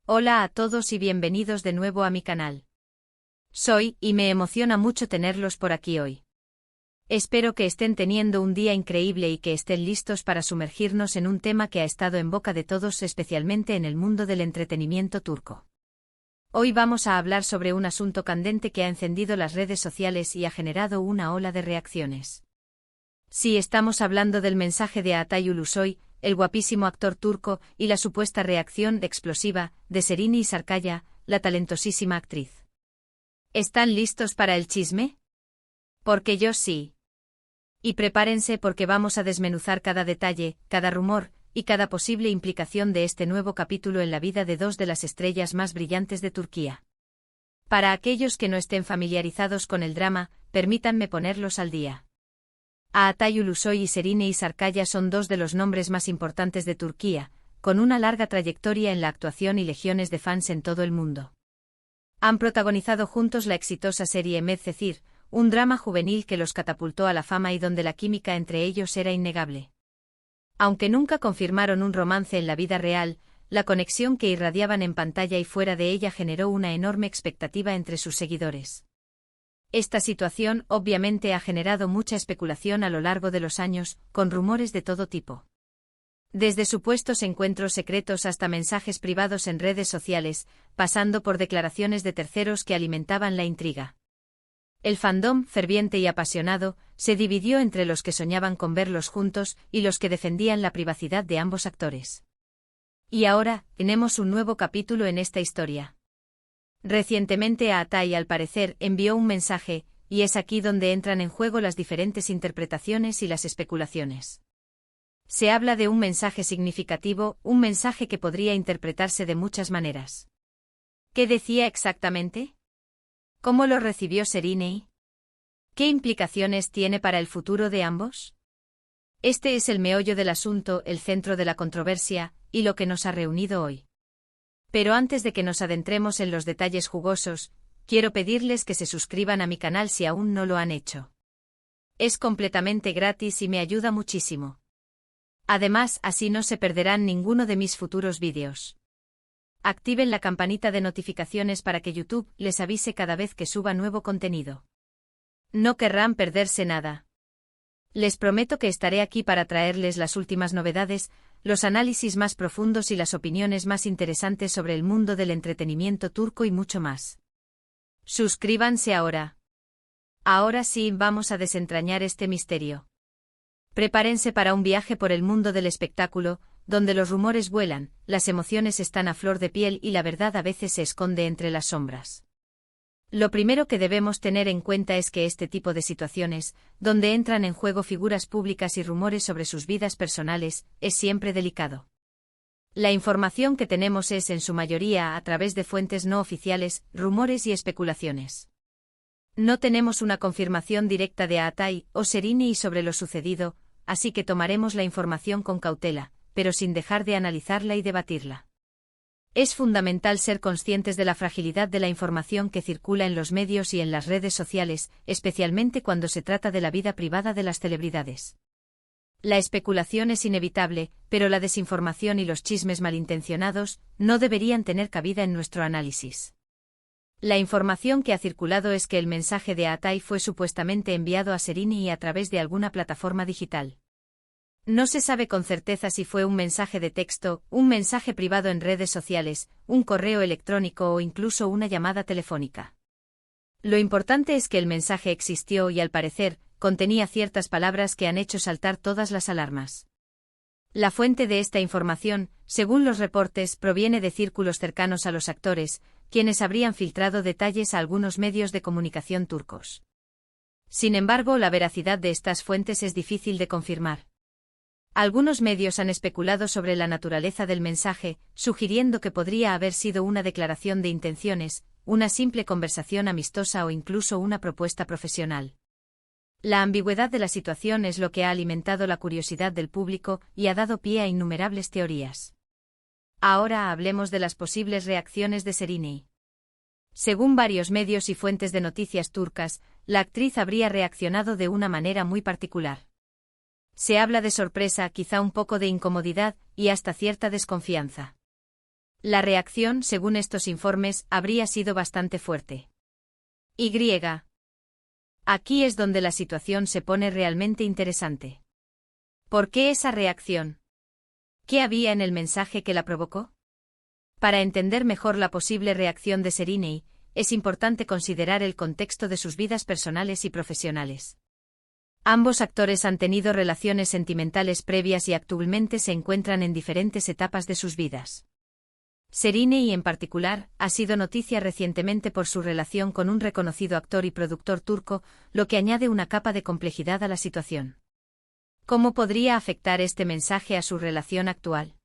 Hola a todos y bienvenidos de nuevo a mi canal. Soy, y me emociona mucho tenerlos por aquí hoy. Espero que estén teniendo un día increíble y que estén listos para sumergirnos en un tema que ha estado en boca de todos, especialmente en el mundo del entretenimiento turco. Hoy vamos a hablar sobre un asunto candente que ha encendido las redes sociales y ha generado una ola de reacciones. Sí, estamos hablando del mensaje de Altay Ulusoy, el guapísimo actor turco, y la supuesta reacción explosiva de Serenay Sarıkaya, la talentosísima actriz. ¿Están listos para el chisme? Porque yo sí. Y prepárense porque vamos a desmenuzar cada detalle, cada rumor, y cada posible implicación de este nuevo capítulo en la vida de dos de las estrellas más brillantes de Turquía. Para aquellos que no estén familiarizados con el drama, permítanme ponerlos al día. Altay Ulusoy y Serenay Sarıkaya son dos de los nombres más importantes de Turquía, con una larga trayectoria en la actuación y legiones de fans en todo el mundo. Han protagonizado juntos la exitosa serie Medcezir, un drama juvenil que los catapultó a la fama y donde la química entre ellos era innegable. Aunque nunca confirmaron un romance en la vida real, la conexión que irradiaban en pantalla y fuera de ella generó una enorme expectativa entre sus seguidores. Esta situación obviamente ha generado mucha especulación a lo largo de los años, con rumores de todo tipo. Desde supuestos encuentros secretos hasta mensajes privados en redes sociales, pasando por declaraciones de terceros que alimentaban la intriga. El fandom, ferviente y apasionado, se dividió entre los que soñaban con verlos juntos y los que defendían la privacidad de ambos actores. Y ahora, tenemos un nuevo capítulo en esta historia. Recientemente Altay, al parecer, envió un mensaje, y es aquí donde entran en juego las diferentes interpretaciones y las especulaciones. Se habla de un mensaje significativo, un mensaje que podría interpretarse de muchas maneras. ¿Qué decía exactamente? ¿Cómo lo recibió Serenay? ¿Qué implicaciones tiene para el futuro de ambos? Este es el meollo del asunto, el centro de la controversia, y lo que nos ha reunido hoy. Pero antes de que nos adentremos en los detalles jugosos, quiero pedirles que se suscriban a mi canal si aún no lo han hecho. Es completamente gratis y me ayuda muchísimo. Además, así no se perderán ninguno de mis futuros vídeos. Activen la campanita de notificaciones para que YouTube les avise cada vez que suba nuevo contenido. No querrán perderse nada. Les prometo que estaré aquí para traerles las últimas novedades, los análisis más profundos y las opiniones más interesantes sobre el mundo del entretenimiento turco y mucho más. Suscríbanse ahora. Ahora sí, vamos a desentrañar este misterio. Prepárense para un viaje por el mundo del espectáculo, donde los rumores vuelan, las emociones están a flor de piel y la verdad a veces se esconde entre las sombras. Lo primero que debemos tener en cuenta es que este tipo de situaciones, donde entran en juego figuras públicas y rumores sobre sus vidas personales, es siempre delicado. La información que tenemos es en su mayoría a través de fuentes no oficiales, rumores y especulaciones. No tenemos una confirmación directa de Altay o Serenay sobre lo sucedido, así que tomaremos la información con cautela, pero sin dejar de analizarla y debatirla. Es fundamental ser conscientes de la fragilidad de la información que circula en los medios y en las redes sociales, especialmente cuando se trata de la vida privada de las celebridades. La especulación es inevitable, pero la desinformación y los chismes malintencionados no deberían tener cabida en nuestro análisis. La información que ha circulado es que el mensaje de Altay fue supuestamente enviado a Serenay a través de alguna plataforma digital. No se sabe con certeza si fue un mensaje de texto, un mensaje privado en redes sociales, un correo electrónico o incluso una llamada telefónica. Lo importante es que el mensaje existió y al parecer, contenía ciertas palabras que han hecho saltar todas las alarmas. La fuente de esta información, según los reportes, proviene de círculos cercanos a los actores, quienes habrían filtrado detalles a algunos medios de comunicación turcos. Sin embargo, la veracidad de estas fuentes es difícil de confirmar. Algunos medios han especulado sobre la naturaleza del mensaje, sugiriendo que podría haber sido una declaración de intenciones, una simple conversación amistosa o incluso una propuesta profesional. La ambigüedad de la situación es lo que ha alimentado la curiosidad del público y ha dado pie a innumerables teorías. Ahora hablemos de las posibles reacciones de Serenay. Según varios medios y fuentes de noticias turcas, la actriz habría reaccionado de una manera muy particular. Se habla de sorpresa, quizá un poco de incomodidad, y hasta cierta desconfianza. La reacción, según estos informes, habría sido bastante fuerte. Y. Aquí es donde la situación se pone realmente interesante. ¿Por qué esa reacción? ¿Qué había en el mensaje que la provocó? Para entender mejor la posible reacción de Sereny, es importante considerar el contexto de sus vidas personales y profesionales. Ambos actores han tenido relaciones sentimentales previas y actualmente se encuentran en diferentes etapas de sus vidas. Sereny, en particular, ha sido noticia recientemente por su relación con un reconocido actor y productor turco, lo que añade una capa de complejidad a la situación. ¿Cómo podría afectar este mensaje a su relación actual?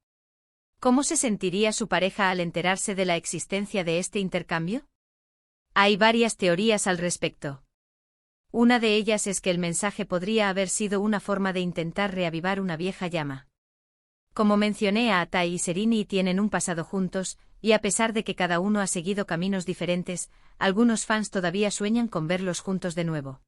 ¿Cómo se sentiría su pareja al enterarse de la existencia de este intercambio? Hay varias teorías al respecto. Una de ellas es que el mensaje podría haber sido una forma de intentar reavivar una vieja llama. Como mencioné, Atay y Sereny tienen un pasado juntos, y a pesar de que cada uno ha seguido caminos diferentes, algunos fans todavía sueñan con verlos juntos de nuevo.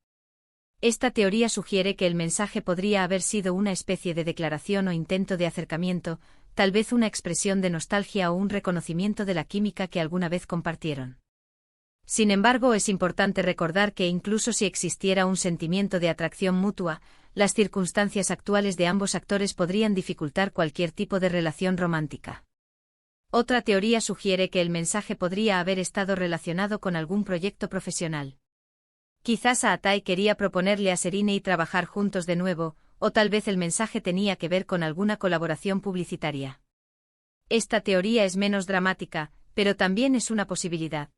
Esta teoría sugiere que el mensaje podría haber sido una especie de declaración o intento de acercamiento, tal vez una expresión de nostalgia o un reconocimiento de la química que alguna vez compartieron. Sin embargo, es importante recordar que incluso si existiera un sentimiento de atracción mutua, las circunstancias actuales de ambos actores podrían dificultar cualquier tipo de relación romántica. Otra teoría sugiere que el mensaje podría haber estado relacionado con algún proyecto profesional. Quizás Atay quería proponerle a Sereny trabajar juntos de nuevo, o tal vez el mensaje tenía que ver con alguna colaboración publicitaria. Esta teoría es menos dramática, pero también es una posibilidad.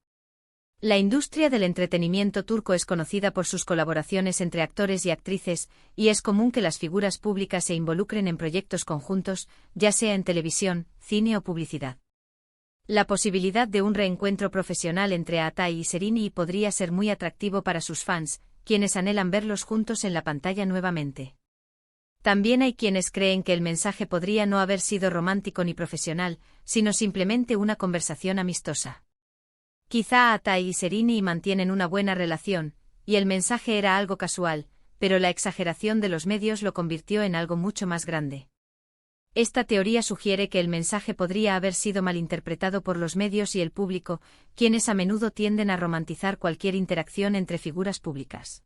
La industria del entretenimiento turco es conocida por sus colaboraciones entre actores y actrices, y es común que las figuras públicas se involucren en proyectos conjuntos, ya sea en televisión, cine o publicidad. La posibilidad de un reencuentro profesional entre Atay y Sereny podría ser muy atractivo para sus fans, quienes anhelan verlos juntos en la pantalla nuevamente. También hay quienes creen que el mensaje podría no haber sido romántico ni profesional, sino simplemente una conversación amistosa. Quizá Atay y Sereny mantienen una buena relación, y el mensaje era algo casual, pero la exageración de los medios lo convirtió en algo mucho más grande. Esta teoría sugiere que el mensaje podría haber sido malinterpretado por los medios y el público, quienes a menudo tienden a romantizar cualquier interacción entre figuras públicas.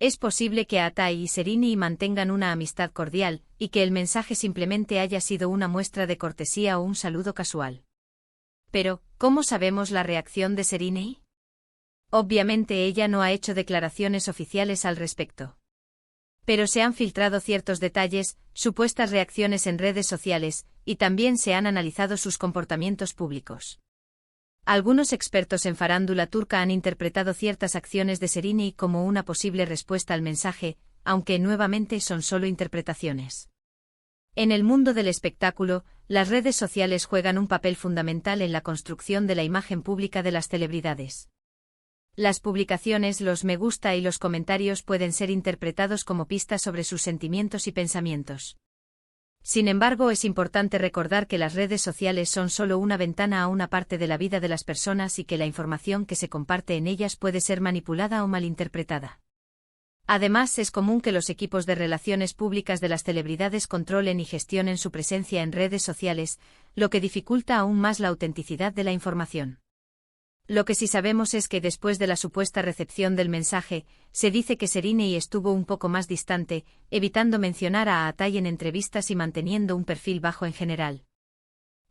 Es posible que Atay y Sereny mantengan una amistad cordial, y que el mensaje simplemente haya sido una muestra de cortesía o un saludo casual. Pero, ¿cómo sabemos la reacción de Sereny? Obviamente ella no ha hecho declaraciones oficiales al respecto. Pero se han filtrado ciertos detalles, supuestas reacciones en redes sociales, y también se han analizado sus comportamientos públicos. Algunos expertos en farándula turca han interpretado ciertas acciones de Sereny como una posible respuesta al mensaje, aunque nuevamente son solo interpretaciones. En el mundo del espectáculo, las redes sociales juegan un papel fundamental en la construcción de la imagen pública de las celebridades. Las publicaciones, los me gusta y los comentarios pueden ser interpretados como pistas sobre sus sentimientos y pensamientos. Sin embargo, es importante recordar que las redes sociales son solo una ventana a una parte de la vida de las personas y que la información que se comparte en ellas puede ser manipulada o malinterpretada. Además, es común que los equipos de relaciones públicas de las celebridades controlen y gestionen su presencia en redes sociales, lo que dificulta aún más la autenticidad de la información. Lo que sí sabemos es que después de la supuesta recepción del mensaje, se dice que Sereny estuvo un poco más distante, evitando mencionar a Atay en entrevistas y manteniendo un perfil bajo en general.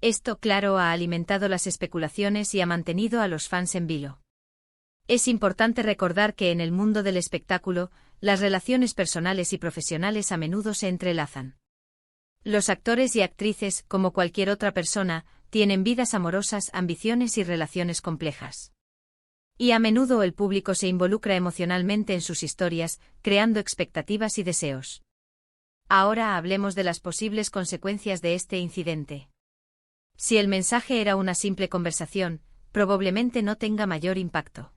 Esto, claro, ha alimentado las especulaciones y ha mantenido a los fans en vilo. Es importante recordar que en el mundo del espectáculo, las relaciones personales y profesionales a menudo se entrelazan. Los actores y actrices, como cualquier otra persona, tienen vidas amorosas, ambiciones y relaciones complejas. Y a menudo el público se involucra emocionalmente en sus historias, creando expectativas y deseos. Ahora hablemos de las posibles consecuencias de este incidente. Si el mensaje era una simple conversación, probablemente no tenga mayor impacto.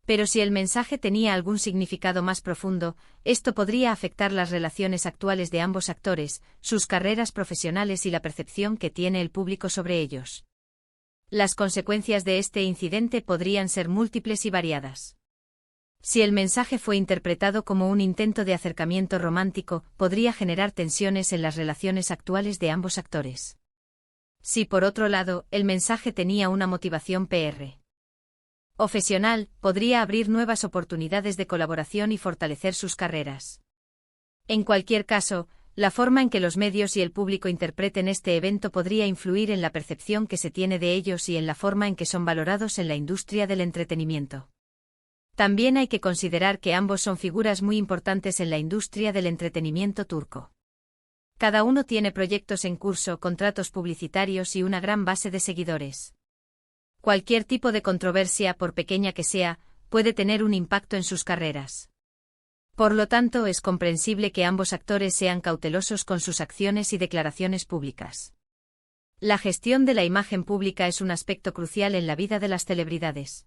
Pero si el mensaje tenía algún significado más profundo, esto podría afectar las relaciones actuales de ambos actores, sus carreras profesionales y la percepción que tiene el público sobre ellos. Las consecuencias de este incidente podrían ser múltiples y variadas. Si el mensaje fue interpretado como un intento de acercamiento romántico, podría generar tensiones en las relaciones actuales de ambos actores. Si por otro lado, el mensaje tenía una motivación PR profesional, podría abrir nuevas oportunidades de colaboración y fortalecer sus carreras. En cualquier caso, la forma en que los medios y el público interpreten este evento podría influir en la percepción que se tiene de ellos y en la forma en que son valorados en la industria del entretenimiento. También hay que considerar que ambos son figuras muy importantes en la industria del entretenimiento turco. Cada uno tiene proyectos en curso, contratos publicitarios y una gran base de seguidores. Cualquier tipo de controversia, por pequeña que sea, puede tener un impacto en sus carreras. Por lo tanto, es comprensible que ambos actores sean cautelosos con sus acciones y declaraciones públicas. La gestión de la imagen pública es un aspecto crucial en la vida de las celebridades.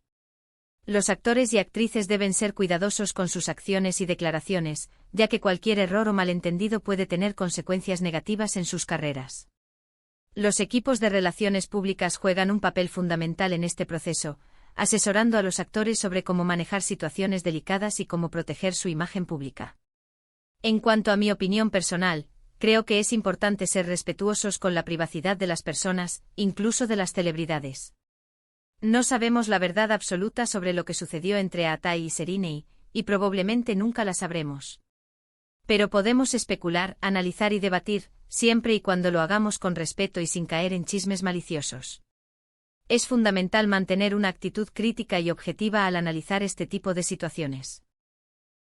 Los actores y actrices deben ser cuidadosos con sus acciones y declaraciones, ya que cualquier error o malentendido puede tener consecuencias negativas en sus carreras. Los equipos de relaciones públicas juegan un papel fundamental en este proceso, asesorando a los actores sobre cómo manejar situaciones delicadas y cómo proteger su imagen pública. En cuanto a mi opinión personal, creo que es importante ser respetuosos con la privacidad de las personas, incluso de las celebridades. No sabemos la verdad absoluta sobre lo que sucedió entre Atay y Serenei, y probablemente nunca la sabremos. Pero podemos especular, analizar y debatir, siempre y cuando lo hagamos con respeto y sin caer en chismes maliciosos. Es fundamental mantener una actitud crítica y objetiva al analizar este tipo de situaciones.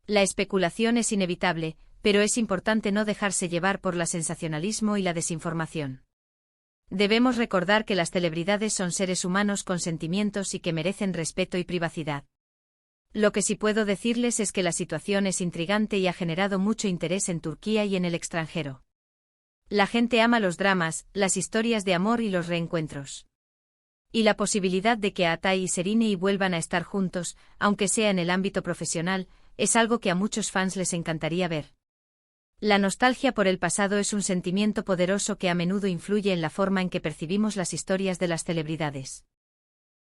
La especulación es inevitable, pero es importante no dejarse llevar por el sensacionalismo y la desinformación. Debemos recordar que las celebridades son seres humanos con sentimientos y que merecen respeto y privacidad. Lo que sí puedo decirles es que la situación es intrigante y ha generado mucho interés en Turquía y en el extranjero. La gente ama los dramas, las historias de amor y los reencuentros. Y la posibilidad de que Atay y Serenei vuelvan a estar juntos, aunque sea en el ámbito profesional, es algo que a muchos fans les encantaría ver. La nostalgia por el pasado es un sentimiento poderoso que a menudo influye en la forma en que percibimos las historias de las celebridades.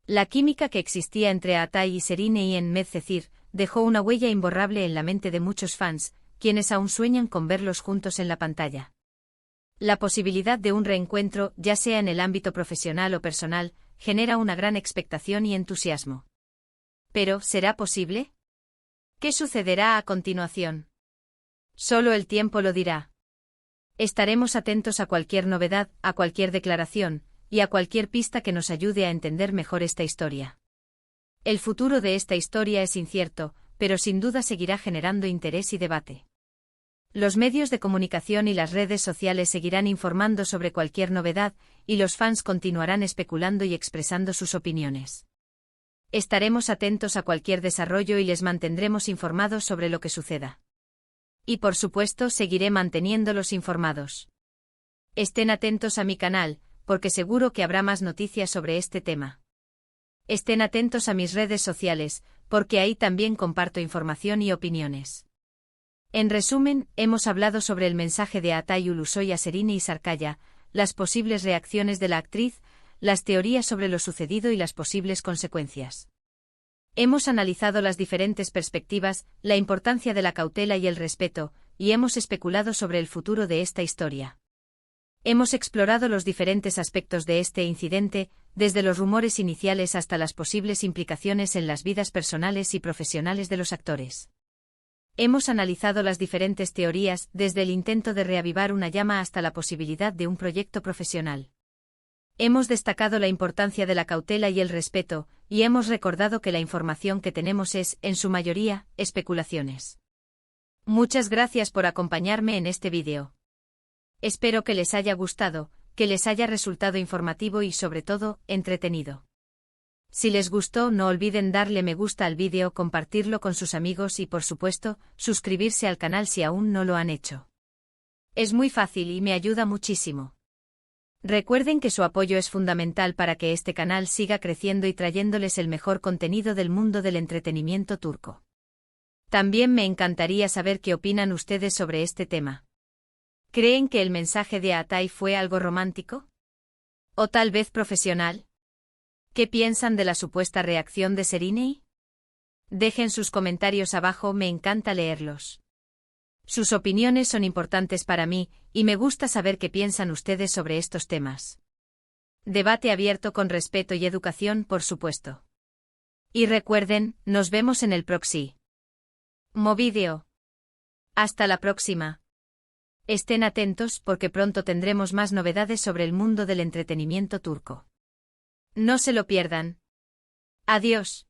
La química que existía entre Atay y Serenei en Medcezir dejó una huella imborrable en la mente de muchos fans, quienes aún sueñan con verlos juntos en la pantalla. La posibilidad de un reencuentro, ya sea en el ámbito profesional o personal, genera una gran expectación y entusiasmo. Pero, ¿será posible? ¿Qué sucederá a continuación? Solo el tiempo lo dirá. Estaremos atentos a cualquier novedad, a cualquier declaración, y a cualquier pista que nos ayude a entender mejor esta historia. El futuro de esta historia es incierto, pero sin duda seguirá generando interés y debate. Los medios de comunicación y las redes sociales seguirán informando sobre cualquier novedad, y los fans continuarán especulando y expresando sus opiniones. Estaremos atentos a cualquier desarrollo y les mantendremos informados sobre lo que suceda. Y por supuesto seguiré manteniéndolos informados. Estén atentos a mi canal, porque seguro que habrá más noticias sobre este tema. Estén atentos a mis redes sociales, porque ahí también comparto información y opiniones. En resumen, hemos hablado sobre el mensaje de Atay Ulusoy a Serenei Sarıkaya, las posibles reacciones de la actriz, las teorías sobre lo sucedido y las posibles consecuencias. Hemos analizado las diferentes perspectivas, la importancia de la cautela y el respeto, y hemos especulado sobre el futuro de esta historia. Hemos explorado los diferentes aspectos de este incidente, desde los rumores iniciales hasta las posibles implicaciones en las vidas personales y profesionales de los actores. Hemos analizado las diferentes teorías, desde el intento de reavivar una llama hasta la posibilidad de un proyecto profesional. Hemos destacado la importancia de la cautela y el respeto, y hemos recordado que la información que tenemos es, en su mayoría, especulaciones. Muchas gracias por acompañarme en este vídeo. Espero que les haya gustado, que les haya resultado informativo y sobre todo, entretenido. Si les gustó, no olviden darle me gusta al vídeo, compartirlo con sus amigos y por supuesto, suscribirse al canal si aún no lo han hecho. Es muy fácil y me ayuda muchísimo. Recuerden que su apoyo es fundamental para que este canal siga creciendo y trayéndoles el mejor contenido del mundo del entretenimiento turco. También me encantaría saber qué opinan ustedes sobre este tema. ¿Creen que el mensaje de Atay fue algo romántico? ¿O tal vez profesional? ¿Qué piensan de la supuesta reacción de Serenei? Dejen sus comentarios abajo, me encanta leerlos. Sus opiniones son importantes para mí, y me gusta saber qué piensan ustedes sobre estos temas. Debate abierto con respeto y educación, por supuesto. Y recuerden, nos vemos en el próximo vídeo. Hasta la próxima. Estén atentos porque pronto tendremos más novedades sobre el mundo del entretenimiento turco. No se lo pierdan. Adiós.